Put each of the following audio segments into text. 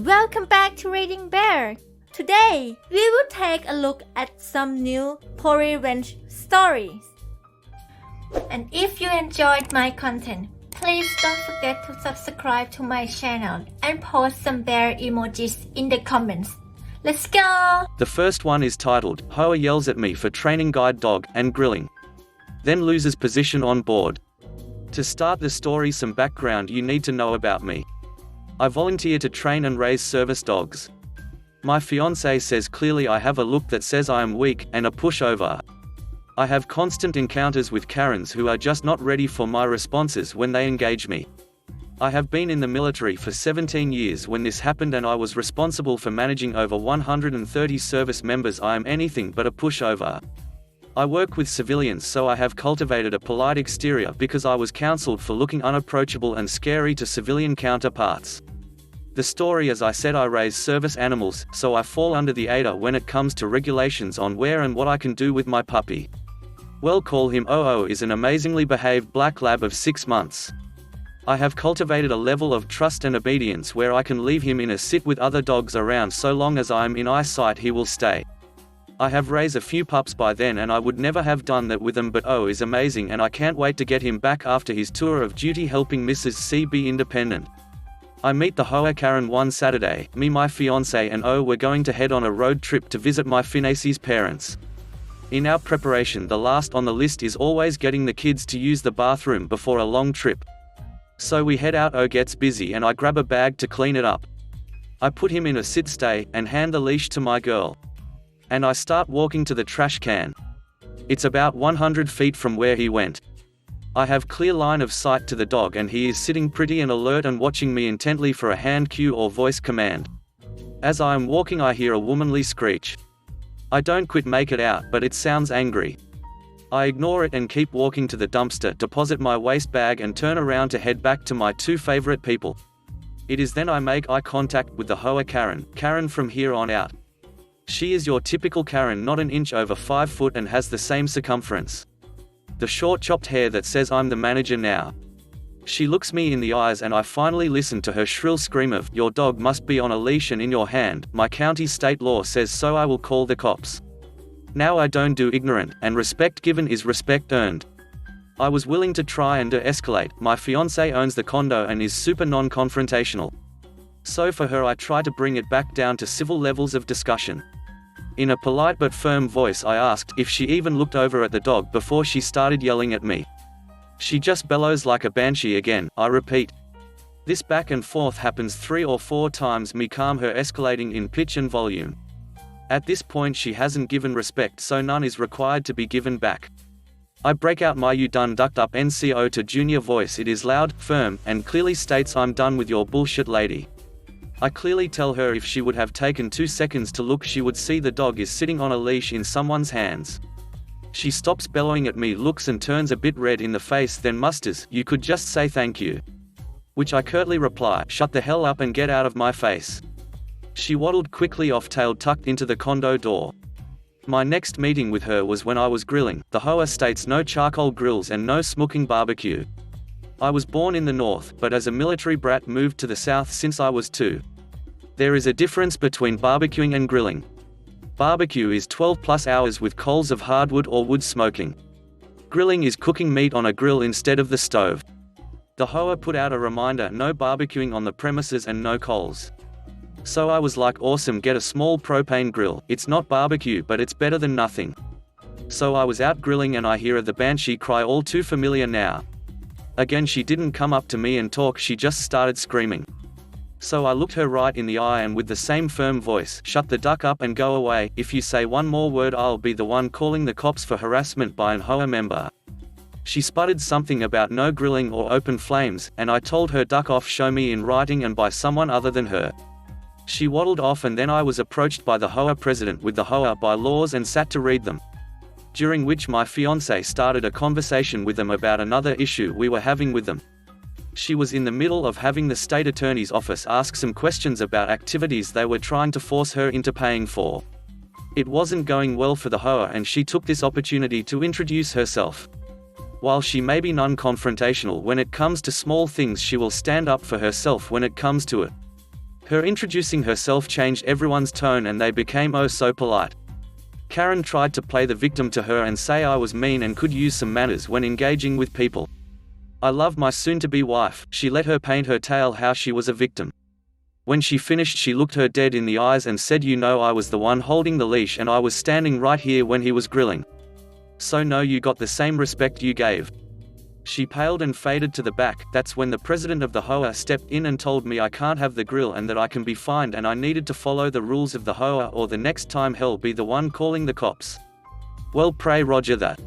Welcome back to Reading Bear. Today, we will take a look at some new revenge stories. And if you enjoyed my content, please don't forget to subscribe to my channel and post some bear emojis in the comments. Let's go! The first one is titled, HOA yells at me for training guide dog and grilling. Then loses position on board. To start the story, some background you need to know about me. I volunteer to train and raise service dogs. My fiancé says clearly I have a look that says I am weak and a pushover. I have constant encounters with Karens who are just not ready for my responses when they engage me. I have been in the military for 17 years when this happened, and I was responsible for managing over 130 service members. I am anything but a pushover. I work with civilians, so I have cultivated a polite exterior because I was counseled for looking unapproachable and scary to civilian counterparts. The story, as I said, I raise service animals, so I fall under the ADA when it comes to regulations on where and what I can do with my puppy. Well, call him OO is an amazingly behaved black lab of 6 months. I have cultivated a level of trust and obedience where I can leave him in a sit with other dogs around. So long as I am in eyesight, he will stay. I have raised a few pups by then, and I would never have done that with them, but O is amazing and I can't wait to get him back after his tour of duty helping Mrs. C be independent. I meet the HOA Karen one Saturday. Me, my fiancé and O were going to head on a road trip to visit my fiancé's parents. In our preparation, the last on the list is always getting the kids to use the bathroom before a long trip. So we head out. O gets busy and I grab a bag to clean it up. I put him in a sit-stay and hand the leash to my girl. And I start walking to the trash can. It's about 100 feet from where he went. I have clear line of sight to the dog, and he is sitting pretty and alert and watching me intently for a hand cue or voice command. As I am walking, I hear a womanly screech. I don't quite make it out, but it sounds angry. I ignore it and keep walking to the dumpster, deposit my waste bag and turn around to head back to my two favorite people. It is then I make eye contact with the HOA Karen. Karen from here on out. She is your typical Karen, not an inch over 5 foot, and has the same circumference. The short chopped hair that says I'm the manager now. She looks me in the eyes and I finally listen to her shrill scream of, "Your dog must be on a leash and in your hand. My county state law says so. I will call the cops." Now I don't do ignorant, and respect given is respect earned. I was willing to try and de-escalate. My fiancé owns the condo and is super non-confrontational. So for her I try to bring it back down to civil levels of discussion. In a polite but firm voice I asked if she even looked over at the dog before she started yelling at me. She just bellows like a banshee again. I repeat. This back and forth happens 3 or 4 times, me calm, her escalating in pitch and volume. At this point she hasn't given respect, so none is required to be given back. I break out my "you done ducked up NCO" to junior voice. It is loud, firm, and clearly states I'm done with your bullshit, lady. I clearly tell her if she would have taken 2 seconds to look, she would see the dog is sitting on a leash in someone's hands. She stops bellowing at me, looks and turns a bit red in the face, then musters, "You could just say thank you." Which I curtly reply, "Shut the hell up and get out of my face." She waddled quickly off, tail tucked into the condo door. My next meeting with her was when I was grilling. The HOA states no charcoal grills and no smoking barbecue. I was born in the north, but as a military brat moved to the south since I was 2. There is a difference between barbecuing and grilling. Barbecue is 12+ hours with coals of hardwood or wood smoking. Grilling is cooking meat on a grill instead of the stove. The HOA put out a reminder, no barbecuing on the premises and no coals. So I was like, awesome, get a small propane grill. It's not barbecue, but it's better than nothing. So I was out grilling and I hear the banshee cry, all too familiar now. Again, she didn't come up to me and talk, she just started screaming. So I looked her right in the eye and with the same firm voice, "Shut the duck up and go away. If you say one more word, I'll be the one calling the cops for harassment by an HOA member." She sputtered something about no grilling or open flames, and I told her duck off, show me in writing and by someone other than her. She waddled off, and then I was approached by the HOA president with the HOA bylaws and sat to read them. During which my fiancé started a conversation with them about another issue we were having with them. She was in the middle of having the state attorney's office ask some questions about activities they were trying to force her into paying for. It wasn't going well for the HOA, and she took this opportunity to introduce herself. While she may be non-confrontational when it comes to small things, she will stand up for herself when it comes to it. Her introducing herself changed everyone's tone and they became oh so polite. Karen tried to play the victim to her and say I was mean and could use some manners when engaging with people. I love my soon-to-be wife. She let her paint her tale how she was a victim. When she finished she looked her dead in the eyes and said, you know, I was the one holding the leash and I was standing right here when he was grilling. So no, you got the same respect you gave. She paled and faded to the back. That's when the president of the HOA stepped in and told me I can't have the grill and that I can be fined and I needed to follow the rules of the HOA or the next time hell be the one calling the cops. Well, pray Roger that.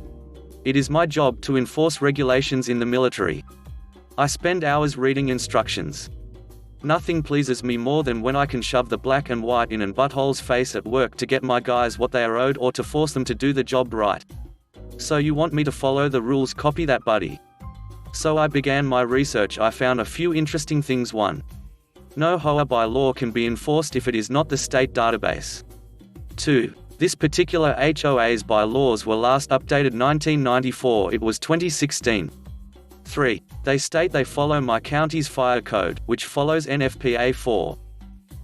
It is my job to enforce regulations in the military. I spend hours reading instructions. Nothing pleases me more than when I can shove the black and white in an butthole's face at work to get my guys what they are owed or to force them to do the job right. So you want me to follow the rules? Copy that, buddy. So I began my research. I found a few interesting things. 1. No HOA by law can be enforced if it is not the state database. 2. This particular HOA's bylaws were last updated 1994, it was 2016. 3. They state they follow my county's fire code, which follows NFPA 4.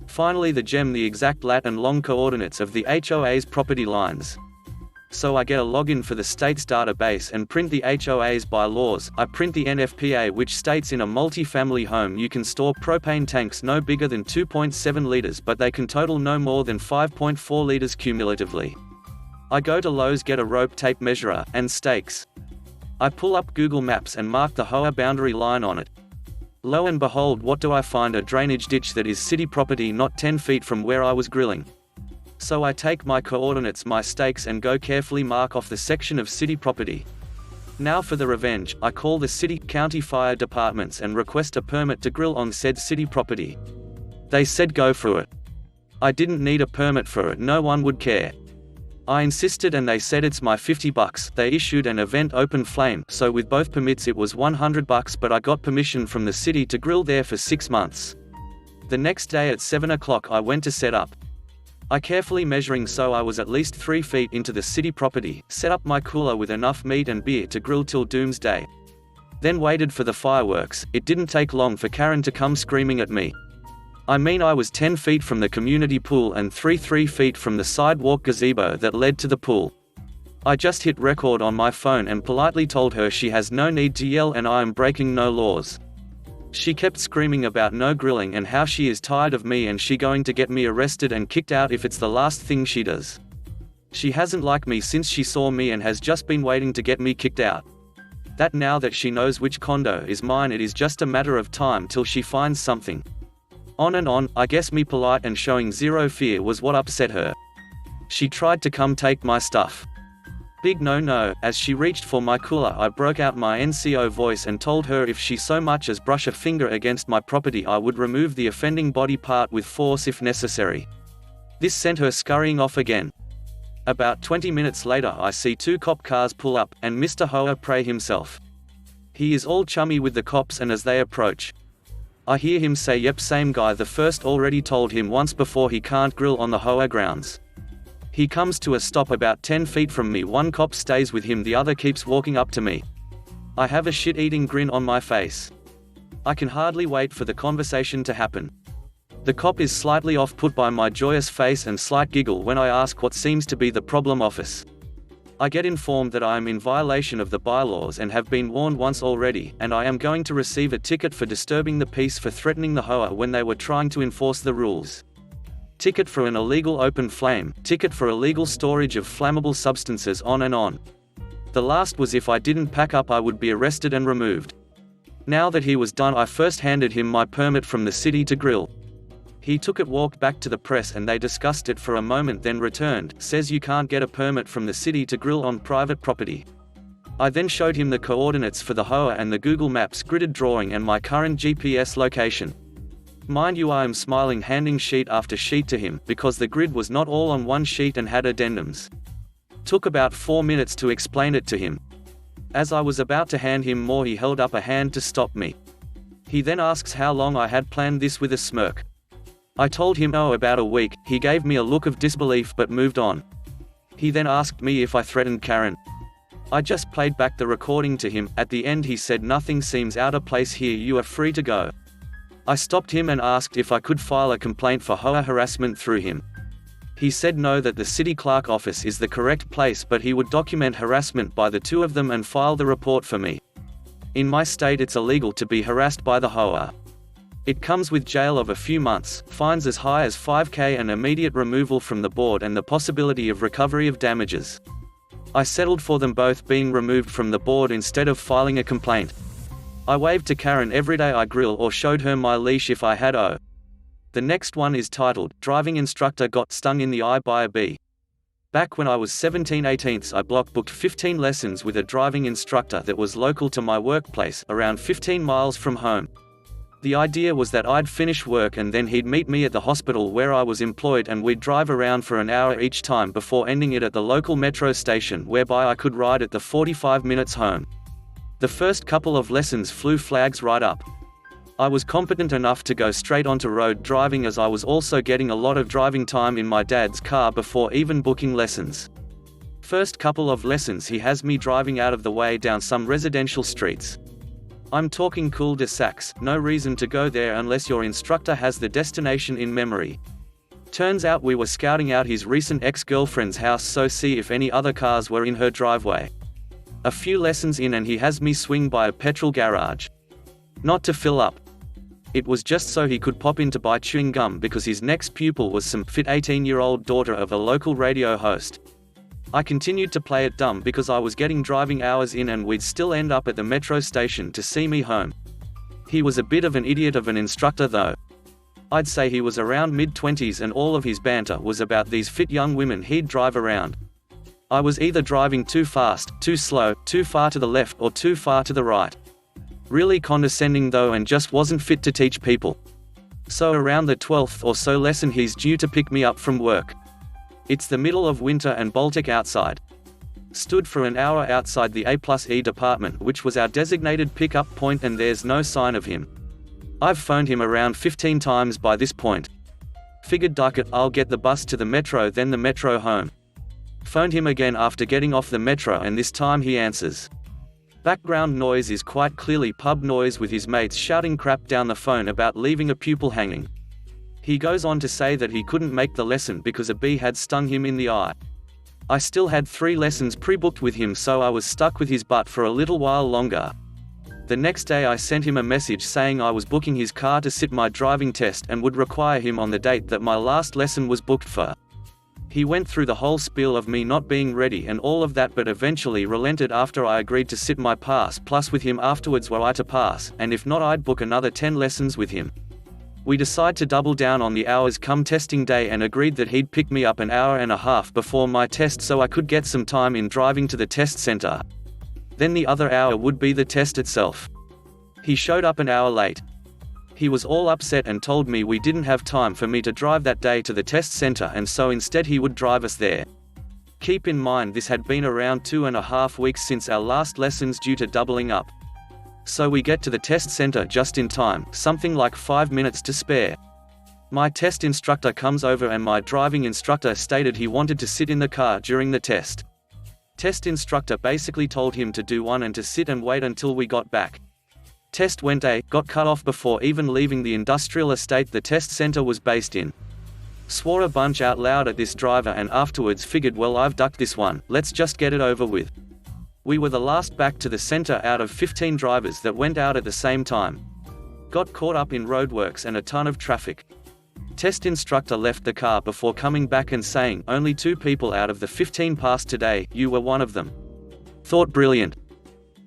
Finally the gem, the exact lat and long coordinates of the HOA's property lines. So I get a login for the state's database and print the HOA's bylaws. I print the NFPA, which states in a multi-family home you can store propane tanks no bigger than 2.7 liters but they can total no more than 5.4 liters cumulatively. I go to Lowe's, get a rope tape measurer, and stakes. I pull up Google Maps and mark the HOA boundary line on it. Lo and behold, what do I find? A drainage ditch that is city property not 10 feet from where I was grilling. So I take my coordinates, my stakes, and go carefully mark off the section of city property. Now for the revenge, I call the city, county fire departments and request a permit to grill on said city property. They said go for it. I didn't need a permit for it, no one would care. I insisted and they said it's my $50. They issued an event open flame, so with both permits it was $100, but I got permission from the city to grill there for 6 months. The next day at 7 o'clock I went to set up. I carefully measuring so I was at least 3 feet into the city property, set up my cooler with enough meat and beer to grill till doomsday. Then waited for the fireworks. It didn't take long for Karen to come screaming at me. I mean, I was 10 feet from the community pool and 3 feet from the sidewalk gazebo that led to the pool. I just hit record on my phone and politely told her she has no need to yell and I am breaking no laws. She kept screaming about no grilling and how she is tired of me and she going to get me arrested and kicked out if it's the last thing she does. She hasn't liked me since she saw me and has just been waiting to get me kicked out. That now that she knows which condo is mine, it is just a matter of time till she finds something. On and on. I guess me polite and showing zero fear was what upset her. She tried to come take my stuff. Big no. As she reached for my cooler I broke out my NCO voice and told her if she so much as brush a finger against my property I would remove the offending body part with force if necessary. This sent her scurrying off again. About 20 minutes later I see 2 cop cars pull up, and Mr. Hoa Prey himself. He is all chummy with the cops and as they approach, I hear him say yep, same guy, the first already told him once before he can't grill on the Hoa grounds. He comes to a stop about 10 feet from me. 1 cop stays with him, the other keeps walking up to me. I have a shit-eating grin on my face. I can hardly wait for the conversation to happen. The cop is slightly off-put by my joyous face and slight giggle when I ask what seems to be the problem. Office. I get informed that I am in violation of the bylaws and have been warned once already, and I am going to receive a ticket for disturbing the peace for threatening the Hoa when they were trying to enforce the rules. Ticket for an illegal open flame, ticket for illegal storage of flammable substances, on and on. The last was if I didn't pack up I would be arrested and removed. Now that he was done I first handed him my permit from the city to grill. He took it, walked back to the press and they discussed it for a moment, then returned, says you can't get a permit from the city to grill on private property. I then showed him the coordinates for the Hoa and the Google Maps gridded drawing and my current GPS location. Mind you, I am smiling, handing sheet after sheet to him, because the grid was not all on one sheet and had addendums. Took about 4 minutes to explain it to him. As I was about to hand him more he held up a hand to stop me. He then asks how long I had planned this with a smirk. I told him about a week. He gave me a look of disbelief but moved on. He then asked me if I threatened Karen. I just played back the recording to him. At the end he said nothing seems out of place here, you are free to go. I stopped him and asked if I could file a complaint for HOA harassment through him. He said no, that the city clerk office is the correct place, but he would document harassment by the two of them and file the report for me. In my state it's illegal to be harassed by the HOA. It comes with jail of a few months, fines as high as $5,000 and immediate removal from the board and the possibility of recovery of damages. I settled for them both being removed from the board instead of filing a complaint. I waved to Karen every day I grill or showed her my leash if I had O. The next one is titled, Driving Instructor Got Stung in the Eye by a Bee. Back when I was 17/18, I block booked 15 lessons with a driving instructor that was local to my workplace, around 15 miles from home. The idea was that I'd finish work and then he'd meet me at the hospital where I was employed and we'd drive around for an hour each time before ending it at the local metro station, whereby I could ride at the 45 minutes home. The first couple of lessons flew flags right up. I was competent enough to go straight onto road driving, as I was also getting a lot of driving time in my dad's car before even booking lessons. First couple of lessons he has me driving out of the way down some residential streets. I'm talking cul-de-sacs, no reason to go there unless your instructor has the destination in memory. Turns out we were scouting out his recent ex-girlfriend's house, so see if any other cars were in her driveway. A few lessons in and he has me swing by a petrol garage. Not to fill up. It was just so he could pop in to buy chewing gum because his next pupil was some fit 18-year-old daughter of a local radio host. I continued to play it dumb because I was getting driving hours in and we'd still end up at the metro station to see me home. He was a bit of an idiot of an instructor though. I'd say he was around mid-20s and all of his banter was about these fit young women he'd drive around. I was either driving too fast, too slow, too far to the left or too far to the right. Really condescending though, and just wasn't fit to teach people. So around the 12th or so lesson he's due to pick me up from work. It's the middle of winter and Baltic outside. Stood for an hour outside the A+E department, which was our designated pickup point, and there's no sign of him. I've phoned him around 15 times by this point. Figured duck it, I'll get the bus to the metro then the metro home. Phoned him again after getting off the metro and this time he answers. Background noise is quite clearly pub noise with his mates shouting crap down the phone about leaving a pupil hanging. He goes on to say that he couldn't make the lesson because a bee had stung him in the eye. I still had 3 lessons pre-booked with him, so I was stuck with his butt for a little while longer. The next day I sent him a message saying I was booking his car to sit my driving test and would require him on the date that my last lesson was booked for. He went through the whole spiel of me not being ready and all of that, but eventually relented after I agreed to sit my pass plus with him afterwards were I to pass, and if not I'd book another 10 lessons with him. We decided to double down on the hours come testing day and agreed that he'd pick me up an hour and a half before my test so I could get some time in driving to the test center. Then the other hour would be the test itself. He showed up an hour late. He was all upset and told me we didn't have time for me to drive that day to the test center, and so instead he would drive us there. Keep in mind this had been around 2.5 weeks since our last lessons due to doubling up. So we get to the test center just in time, something like 5 minutes to spare. My test instructor comes over and my driving instructor stated he wanted to sit in the car during the test. Test instructor basically told him to do one and to sit and wait until we got back. Test went got cut off before even leaving the industrial estate the test center was based in. Swore a bunch out loud at this driver and afterwards figured, well, I've ducked this one, let's just get it over with. We were the last back to the center out of 15 drivers that went out at the same time. Got caught up in roadworks and a ton of traffic. Test instructor left the car before coming back and saying, only 2 people out of the 15 passed today, you were one of them. Thought brilliant.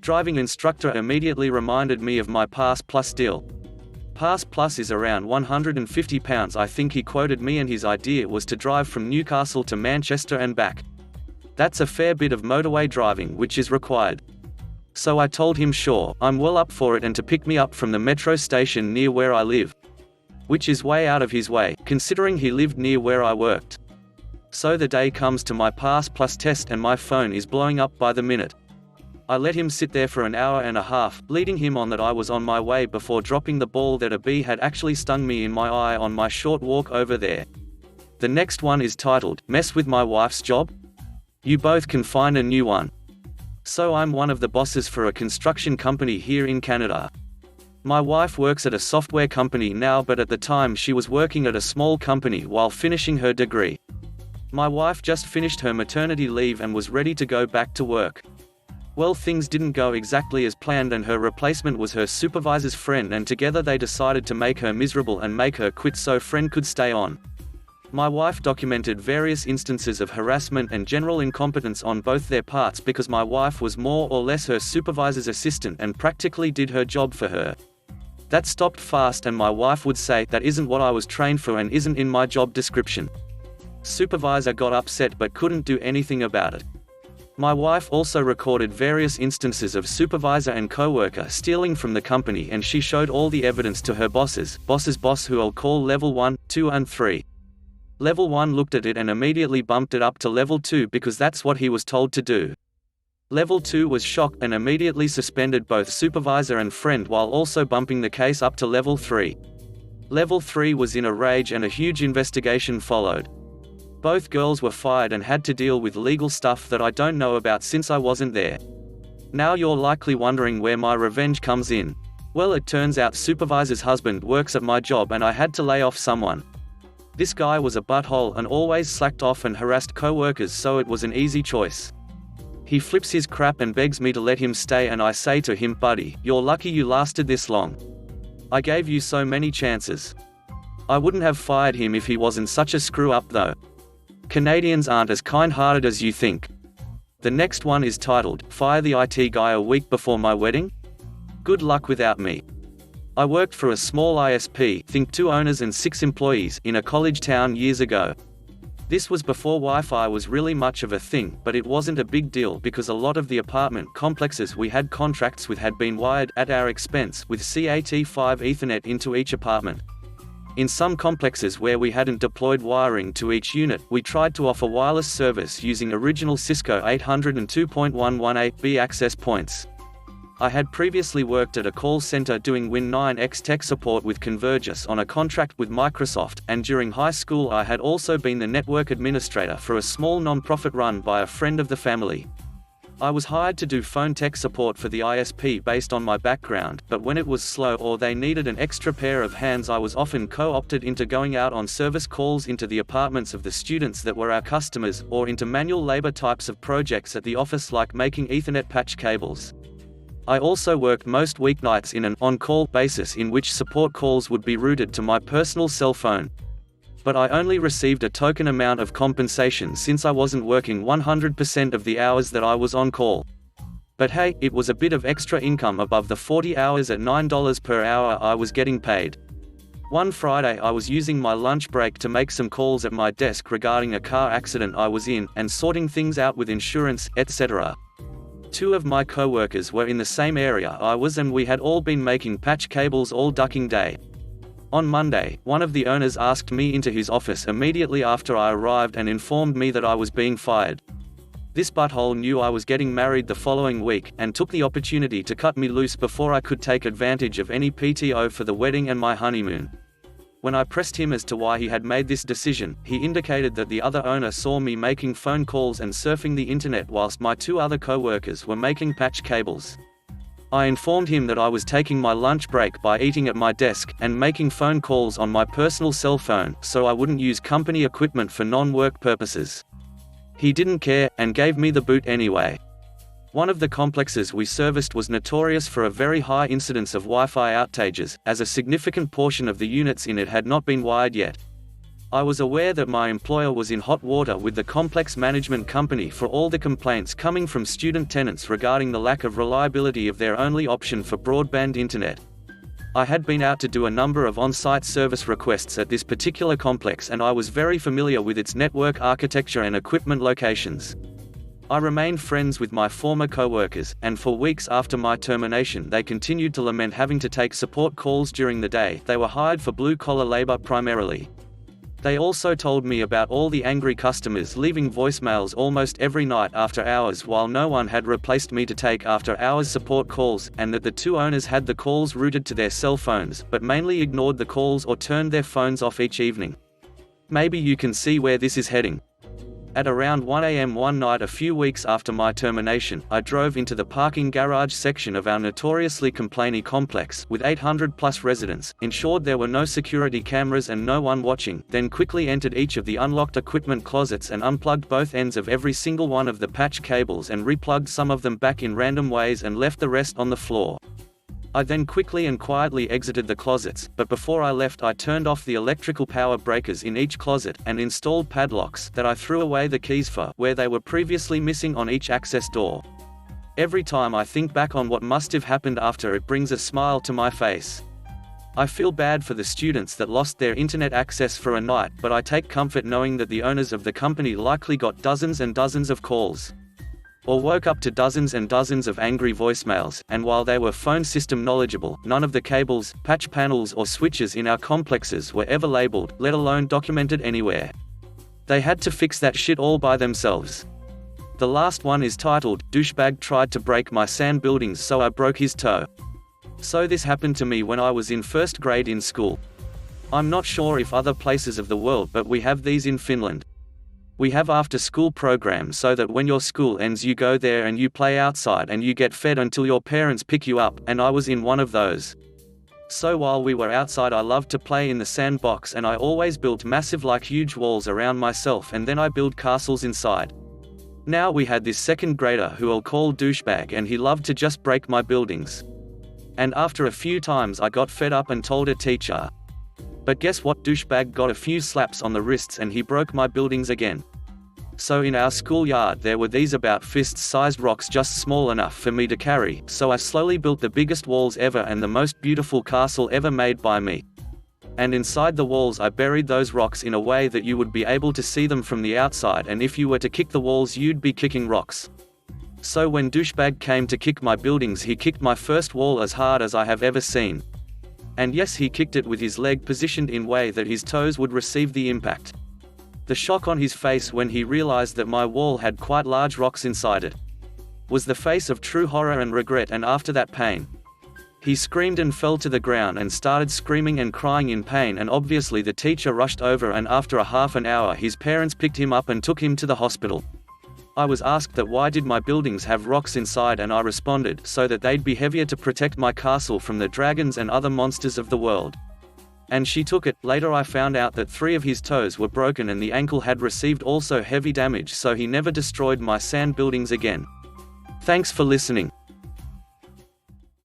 Driving instructor immediately reminded me of my Pass Plus deal. Pass Plus is around £150 I think he quoted me, and his idea was to drive from Newcastle to Manchester and back. That's a fair bit of motorway driving which is required. So I told him sure, I'm well up for it, and to pick me up from the metro station near where I live. Which is way out of his way, considering he lived near where I worked. So the day comes to my Pass Plus test and my phone is blowing up by the minute. I let him sit there for an hour and a half, leading him on that I was on my way before dropping the ball that a bee had actually stung me in my eye on my short walk over there. The next one is titled, Mess with My Wife's Job? You both can find a new one. So I'm one of the bosses for a construction company here in Canada. My wife works at a software company now, but at the time she was working at a small company while finishing her degree. My wife just finished her maternity leave and was ready to go back to work. Well, things didn't go exactly as planned, and her replacement was her supervisor's friend, and together they decided to make her miserable and make her quit so friend could stay on. My wife documented various instances of harassment and general incompetence on both their parts because my wife was more or less her supervisor's assistant and practically did her job for her. That stopped fast, and my wife would say, "That isn't what I was trained for and isn't in my job description." Supervisor got upset but couldn't do anything about it. My wife also recorded various instances of supervisor and co-worker stealing from the company, and she showed all the evidence to her boss's boss, who I'll call level 1, 2 and 3. Level 1 looked at it and immediately bumped it up to level 2 because that's what he was told to do. Level 2 was shocked and immediately suspended both supervisor and friend while also bumping the case up to level 3. Level 3 was in a rage and a huge investigation followed. Both girls were fired and had to deal with legal stuff that I don't know about since I wasn't there. Now you're likely wondering where my revenge comes in. Well, it turns out supervisor's husband works at my job and I had to lay off someone. This guy was a butthole and always slacked off and harassed co-workers, so it was an easy choice. He flips his crap and begs me to let him stay, and I say to him, "Buddy, you're lucky you lasted this long. I gave you so many chances." I wouldn't have fired him if he wasn't such a screw-up though. Canadians aren't as kind-hearted as you think. The next one is titled, "Fire the IT Guy a Week Before My Wedding?" Good luck without me. I worked for a small ISP, think 2 owners and 6 employees, in a college town years ago. This was before Wi-Fi was really much of a thing, but it wasn't a big deal because a lot of the apartment complexes we had contracts with had been wired, at our expense, with CAT5 Ethernet into each apartment. In some complexes where we hadn't deployed wiring to each unit, we tried to offer wireless service using original Cisco 802.118b access points. I had previously worked at a call center doing Win9X tech support with Convergys on a contract with Microsoft, and during high school I had also been the network administrator for a small non-profit run by a friend of the family. I was hired to do phone tech support for the ISP based on my background, but when it was slow or they needed an extra pair of hands, I was often co-opted into going out on service calls into the apartments of the students that were our customers, or into manual labor types of projects at the office like making Ethernet patch cables. I also worked most weeknights in an on-call basis in which support calls would be routed to my personal cell phone. But I only received a token amount of compensation since I wasn't working 100% of the hours that I was on call. But hey, it was a bit of extra income above the 40 hours at $9 per hour I was getting paid. One Friday I was using my lunch break to make some calls at my desk regarding a car accident I was in, and sorting things out with insurance, etc. 2 of my co-workers were in the same area I was, and we had all been making patch cables all ducking day. On Monday, one of the owners asked me into his office immediately after I arrived and informed me that I was being fired. This butthole knew I was getting married the following week, and took the opportunity to cut me loose before I could take advantage of any PTO for the wedding and my honeymoon. When I pressed him as to why he had made this decision, he indicated that the other owner saw me making phone calls and surfing the internet whilst my 2 other co-workers were making patch cables. I informed him that I was taking my lunch break by eating at my desk, and making phone calls on my personal cell phone, so I wouldn't use company equipment for non-work purposes. He didn't care, and gave me the boot anyway. One of the complexes we serviced was notorious for a very high incidence of Wi-Fi outages, as a significant portion of the units in it had not been wired yet. I was aware that my employer was in hot water with the complex management company for all the complaints coming from student tenants regarding the lack of reliability of their only option for broadband internet. I had been out to do a number of on-site service requests at this particular complex, and I was very familiar with its network architecture and equipment locations. I remained friends with my former co-workers, and for weeks after my termination they continued to lament having to take support calls during the day. They were hired for blue-collar labor primarily. They also told me about all the angry customers leaving voicemails almost every night after hours while no one had replaced me to take after-hours support calls, and that the 2 owners had the calls routed to their cell phones, but mainly ignored the calls or turned their phones off each evening. Maybe you can see where this is heading. At around 1 a.m. one night a few weeks after my termination, I drove into the parking garage section of our notoriously complainy complex, with 800+ residents, ensured there were no security cameras and no one watching, then quickly entered each of the unlocked equipment closets and unplugged both ends of every single one of the patch cables and replugged some of them back in random ways and left the rest on the floor. I then quickly and quietly exited the closets, but before I left I turned off the electrical power breakers in each closet, and installed padlocks that I threw away the keys for, where they were previously missing on each access door. Every time I think back on what must have happened after, it brings a smile to my face. I feel bad for the students that lost their internet access for a night, but I take comfort knowing that the owners of the company likely got dozens and dozens of calls, or woke up to dozens and dozens of angry voicemails, and while they were phone system knowledgeable, none of the cables, patch panels or switches in our complexes were ever labeled, let alone documented anywhere. They had to fix that shit all by themselves. The last one is titled, "Douchebag tried to break my sand buildings so I broke his toe." So this happened to me when I was in first grade in school. I'm not sure if other places of the world, but we have these in Finland. We have after-school programs so that when your school ends you go there and you play outside and you get fed until your parents pick you up, and I was in one of those. So while we were outside I loved to play in the sandbox, and I always built massive huge walls around myself, and then I built castles inside. Now we had this second grader who I'll call Douchebag, and he loved to just break my buildings. And after a few times I got fed up and told a teacher. But guess what, Douchebag got a few slaps on the wrists and he broke my buildings again. So in our schoolyard there were these about fist-sized rocks just small enough for me to carry, so I slowly built the biggest walls ever and the most beautiful castle ever made by me. And inside the walls I buried those rocks in a way that you would be able to see them from the outside, and if you were to kick the walls you'd be kicking rocks. So when Douchebag came to kick my buildings he kicked my first wall as hard as I have ever seen. And yes, he kicked it with his leg positioned in a way that his toes would receive the impact. The shock on his face when he realized that my wall had quite large rocks inside it was the face of true horror and regret, and after that pain, he screamed and fell to the ground and started screaming and crying in pain, and obviously the teacher rushed over, and after a half an hour his parents picked him up and took him to the hospital. I was asked that why did my buildings have rocks inside, and I responded, so that they'd be heavier to protect my castle from the dragons and other monsters of the world. And she took it. Later I found out that 3 of his toes were broken and the ankle had received also heavy damage, so he never destroyed my sand buildings again. Thanks for listening.